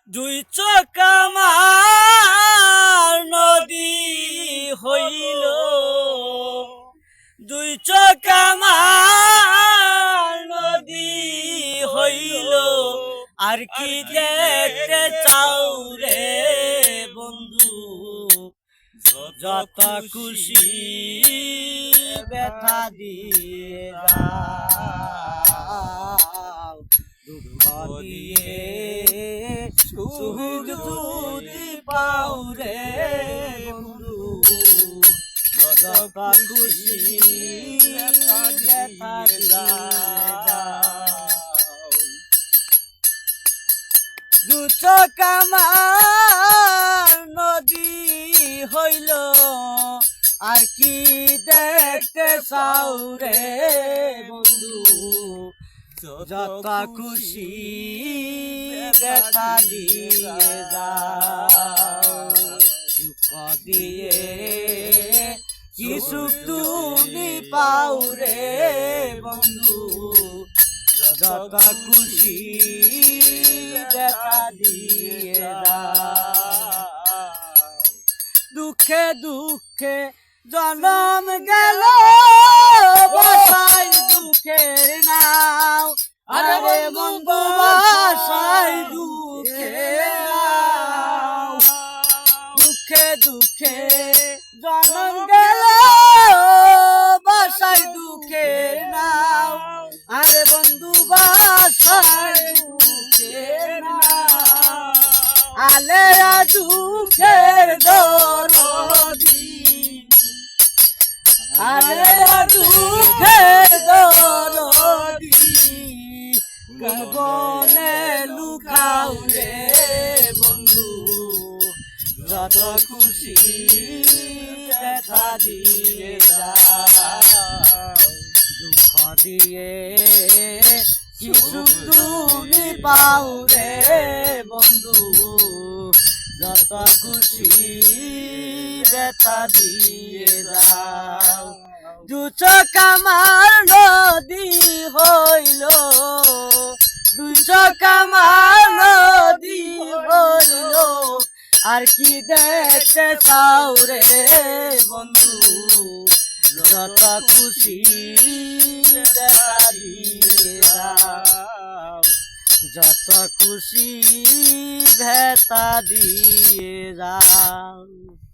দুই চোখ আমার নদী হইল, দুই চোখ আমার নদী হইল। আর কি দেখতে চাও রে বন্ধু, যত খুশি ব্যথা দিয়ে যাও, দুঃখ দিয়ে সুখ যদি পাও রে বন্ধু, যত খুশি ব্যথা দিয়ে যাও। দু চোখ আমার নদী হইল, আর কি দেখতে চাও রে বন্ধু, যত খুশি ব্যথা দিয়ে যাও। দুঃখ দিয়ে কি সুখ তুমি পাও রে বন্ধু, যত খুশি ব্যথা দিয়ে যাও। দুঃখে দুঃখে জনম গেল, বাসাই দুঃখের নাও। আরে বন্ধু বাসাই দুঃখের নাও। দুঃখে দুঃখে জনম গেল, বাসাই দুঃখের নাও। আরে বন্ধু বাসাই দুঃখের নাও। আলে দুঃখের দরদি, আলে দুঃখের দরদি, গগনে লুকাও রে বন্ধু, যত খুশি ব্যথা দিয়ে যাও। দুঃখ দিয়ে কি সুখ তুমি পাও রে বন্ধু, যত খুশি ব্যথা দিয়ে যাও। দু চোখ আমার নদী হইল, দুই চোখ আমার নদী হইল। আর কি দেখতে চাও রে বন্ধু, যত খুশি ব্যথা দিয়ে যাও, যত খুশি ব্যথা দিয়ে যাও।